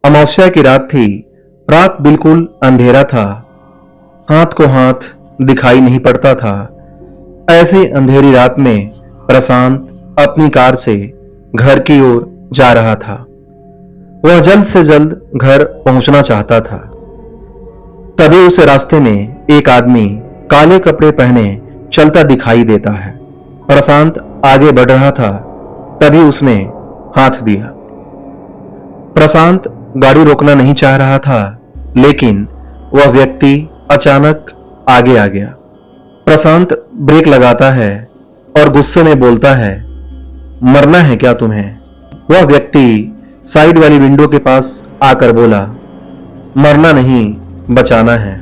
अमावस्या की रात थी। रात बिल्कुल अंधेरा था। हाथ को हाथ दिखाई नहीं पड़ता था। ऐसी अंधेरी रात में प्रशांत अपनी कार से घर की ओर जा रहा था। वह जल्द से जल्द घर पहुंचना चाहता था। तभी उसे रास्ते में एक आदमी काले कपड़े पहने चलता दिखाई देता है। प्रशांत आगे बढ़ रहा था, तभी उसने हाथ दिया। प्रशांत गाड़ी रोकना नहीं चाह रहा था, लेकिन वह व्यक्ति अचानक आगे आ गया। प्रशांत ब्रेक लगाता है और गुस्से में बोलता है, मरना है क्या तुम्हें? वह व्यक्ति साइड वाली विंडो के पास आकर बोला, मरना नहीं, बचाना है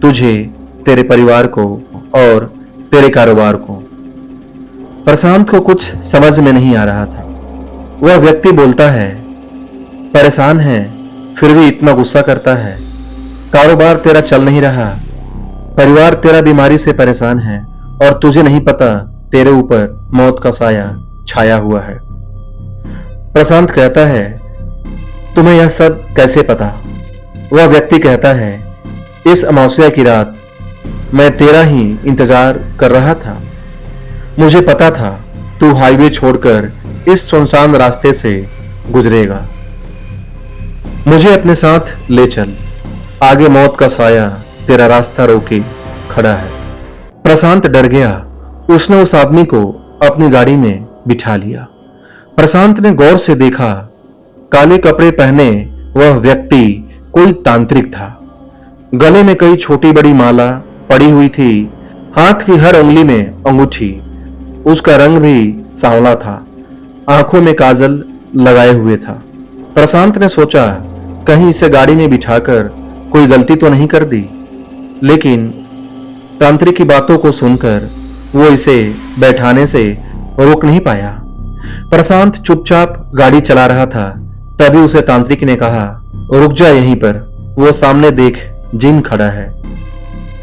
तुझे, तेरे परिवार को और तेरे कारोबार को। प्रशांत को कुछ समझ में नहीं आ रहा था। वह व्यक्ति बोलता है, परेशान है फिर भी इतना गुस्सा करता है। कारोबार तेरा चल नहीं रहा, परिवार तेरा बीमारी से परेशान है और तुझे नहीं पता तेरे ऊपर मौत का साया छाया हुआ है। प्रशांत कहता है, तुम्हें यह सब कैसे पता? वह व्यक्ति कहता है, इस अमावस्या की रात मैं तेरा ही इंतजार कर रहा था। मुझे पता था तू हाईवे छोड़कर इस सुनसान रास्ते से गुजरेगा। मुझे अपने साथ ले चल, आगे मौत का साया तेरा रास्ता रोके खड़ा है। प्रशांत डर गया। उसने उस आदमी को अपनी गाड़ी में बिठा लिया। प्रशांत ने गौर से देखा, काले कपड़े पहने वह व्यक्ति कोई तांत्रिक था। गले में कई छोटी बड़ी माला पड़ी हुई थी। हाथ की हर उंगली में अंगूठी। उसका रंग भी सांवला था। आंखों में काजल लगाए हुए था। प्रशांत ने सोचा, कहीं इसे गाड़ी में बिठाकर कोई गलती तो नहीं कर दी, लेकिन तांत्रिक की बातों को सुनकर वो इसे बैठाने से रोक नहीं पाया। प्रशांत चुपचाप गाड़ी चला रहा था, तभी उसे तांत्रिक ने कहा, रुक जा यहीं पर, वो सामने देख जिन खड़ा है।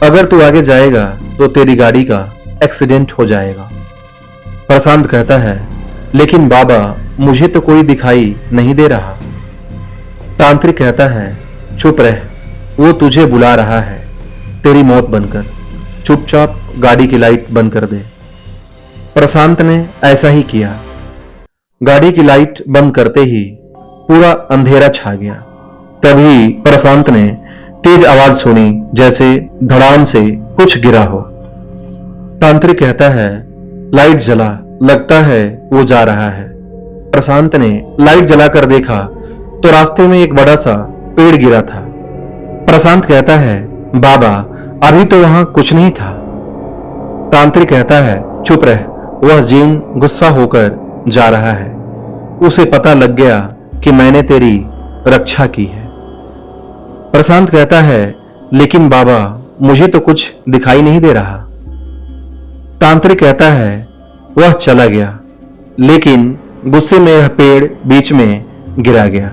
अगर तू आगे जाएगा तो तेरी गाड़ी का एक्सीडेंट हो जाएगा। प्रशांत कहता है, लेकिन बाबा मुझे तो कोई दिखाई नहीं दे रहा। तांत्रिक कहता है, चुप रह, वो तुझे बुला रहा है तेरी मौत बनकर। चुपचाप गाड़ी की लाइट बंद कर दे। प्रशांत ने ऐसा ही किया। गाड़ी की लाइट बंद करते ही पूरा अंधेरा छा गया। तभी प्रशांत ने तेज आवाज सुनी, जैसे धड़ाम से कुछ गिरा हो। तांत्रिक कहता है, लाइट जला, लगता है वो जा रहा है। प्रशांत ने लाइट जलाकर देखा तो रास्ते में एक बड़ा सा पेड़ गिरा था। प्रशांत कहता है, बाबा अभी तो वहां कुछ नहीं था। तांत्रिक कहता है, चुप रह, वह जीन गुस्सा होकर जा रहा है। उसे पता लग गया कि मैंने तेरी रक्षा की है। प्रशांत कहता है, लेकिन बाबा मुझे तो कुछ दिखाई नहीं दे रहा। तांत्रिक कहता है, वह चला गया, लेकिन गुस्से में यह पेड़ बीच में गिरा गया।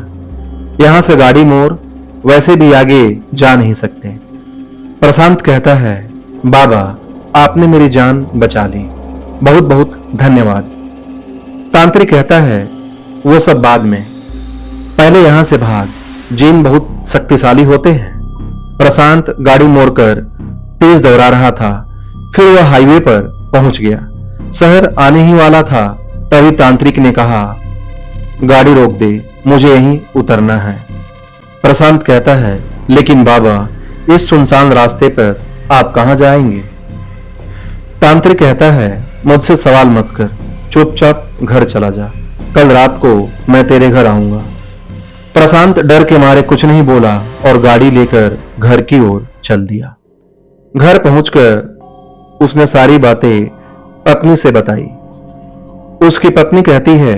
यहां से गाड़ी मोड़, वैसे भी आगे जा नहीं सकते। प्रशांत कहता है, बाबा आपने मेरी जान बचा ली, बहुत बहुत धन्यवाद। तांत्रिक कहता है, वो सब बाद में, पहले यहां से भाग, जिन बहुत शक्तिशाली होते हैं। प्रशांत गाड़ी मोड़कर तेज दौड़ा रहा था। फिर वह हाईवे पर पहुंच गया। शहर आने ही वाला था, तभी तांत्रिक ने कहा, गाड़ी रोक दे, मुझे यहीं उतरना है। प्रशांत कहता है, लेकिन बाबा इस सुनसान रास्ते पर आप कहां जाएंगे? तांत्रिक कहता है, मुझसे सवाल मत कर, चुपचाप घर चला जा, कल रात को मैं तेरे घर आऊंगा। प्रशांत डर के मारे कुछ नहीं बोला और गाड़ी लेकर घर की ओर चल दिया। घर पहुंचकर उसने सारी बातें पत्नी से बताई। उसकी पत्नी कहती है,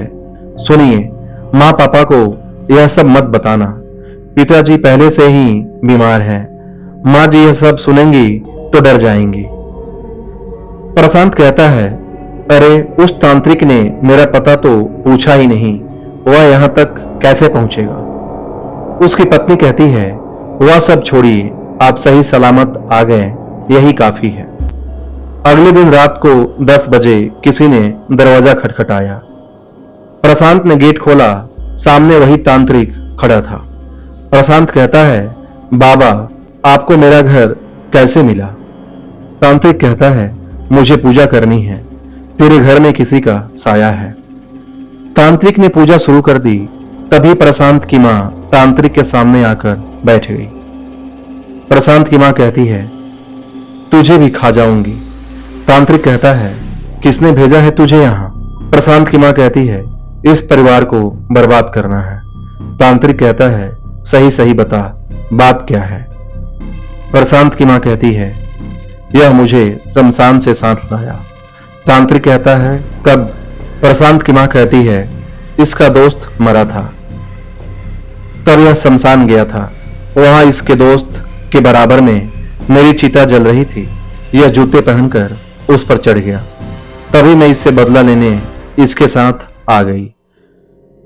सुनिए, माँ पापा को यह सब मत बताना, पिताजी पहले से ही बीमार हैं। माँ जी यह सब सुनेंगी तो डर जाएंगी। प्रशांत कहता है, अरे उस तांत्रिक ने मेरा पता तो पूछा ही नहीं, वह यहां तक कैसे पहुंचेगा? उसकी पत्नी कहती है, वह सब छोड़िए, आप सही सलामत आ गए, यही काफी है। अगले दिन रात को 10 बजे किसी ने दरवाजा खटखटाया। प्रशांत ने गेट खोला। सामने वही तांत्रिक खड़ा था। प्रशांत कहता है, बाबा आपको मेरा घर कैसे मिला? तांत्रिक कहता है, मुझे पूजा करनी है, तेरे घर में किसी का साया है। तांत्रिक ने पूजा शुरू कर दी। तभी प्रशांत की मां तांत्रिक के सामने आकर बैठ गई। प्रशांत की मां कहती है, तुझे भी खा जाऊंगी। तांत्रिक कहता है, किसने भेजा है तुझे यहां? प्रशांत की मां कहती है, इस परिवार को बर्बाद करना है। तांत्रिक कहता है, सही सही बता, बात क्या है? प्रशांत की मां कहती है, यह मुझे शमशान से साथ लाया। तांत्रिक कहता है, कब? प्रशांत की मां कहती है, इसका दोस्त मरा था, तब यह शमशान गया था। वहां इसके दोस्त के बराबर में मेरी चिता जल रही थी। यह जूते पहनकर उस पर चढ़ गया, तभी मैं इससे बदला लेने इसके साथ आ गई।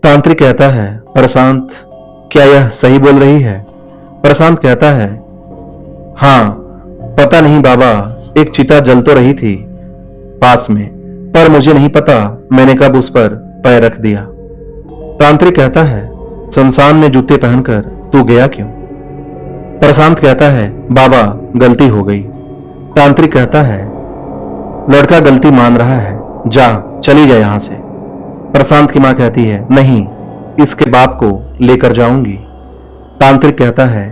तांत्रिक कहता है, प्रशांत क्या यह सही बोल रही है? प्रशांत कहता है, हाँ, पता नहीं बाबा, एक चिता जल तो रही थी पास में, पर मुझे नहीं पता मैंने कब उस पर पैर रख दिया। तांत्रिक कहता है, शमशान में जूते पहनकर तू गया क्यों? प्रशांत कहता है, बाबा गलती हो गई। तांत्रिक कहता है, लड़का गलती मान रहा है, जा चली जा यहां से। प्रशांत की मां कहती है, नहीं, इसके बाप को लेकर जाऊंगी। तांत्रिक कहता है,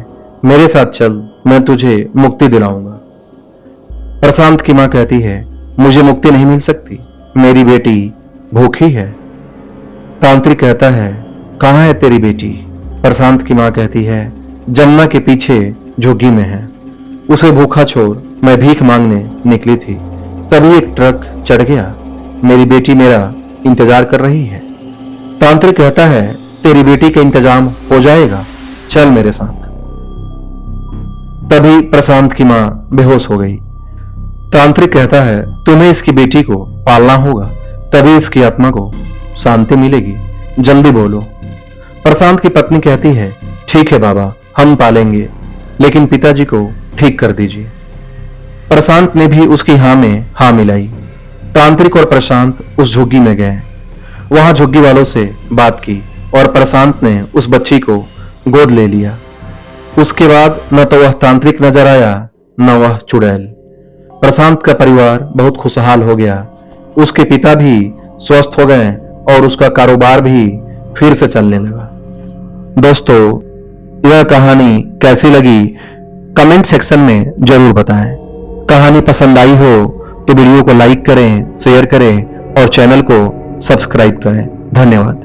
मेरे साथ चल, मैं तुझे मुक्ति दिलाऊंगा। प्रशांत की मां कहती है, मुझे मुक्ति नहीं मिल सकती, मेरी बेटी भूखी है। तांत्रिक कहता है, कहां है तेरी बेटी? प्रशांत की मां कहती है, जमुना के पीछे झुग्गी में है। उसे भूखा छोड़ मैं भीख मांगने निकली थी, तभी एक ट्रक चढ़ गया। मेरी बेटी मेरा इंतजार कर रही है। तांत्रिक कहता है, तेरी बेटी का इंतजाम हो जाएगा, चल मेरे साथ। तभी प्रशांत की मां बेहोश हो गई। तांत्रिक कहता है, तुम्हें इसकी बेटी को पालना होगा, तभी इसकी आत्मा को शांति मिलेगी, जल्दी बोलो। प्रशांत की पत्नी कहती है, ठीक है बाबा, हम पालेंगे, लेकिन पिताजी को ठीक कर दीजिए। प्रशांत ने भी उसकी हाँ में हाँ मिलाई। तांत्रिक और प्रशांत उस झुग्गी में गए। वहां झुग्गी वालों से बात की और प्रशांत ने उस बच्ची को गोद ले लिया। उसके बाद न तो वह तांत्रिक नजर आया, न वह चुड़ैल। प्रशांत का परिवार बहुत खुशहाल हो गया। उसके पिता भी स्वस्थ हो गए और उसका कारोबार भी फिर से चलने लगा। दोस्तों, यह कहानी कैसी लगी कमेंट सेक्शन में जरूर बताएं। कहानी पसंद आई हो तो वीडियो को लाइक करें, शेयर करें और चैनल को सब्सक्राइब करें। धन्यवाद।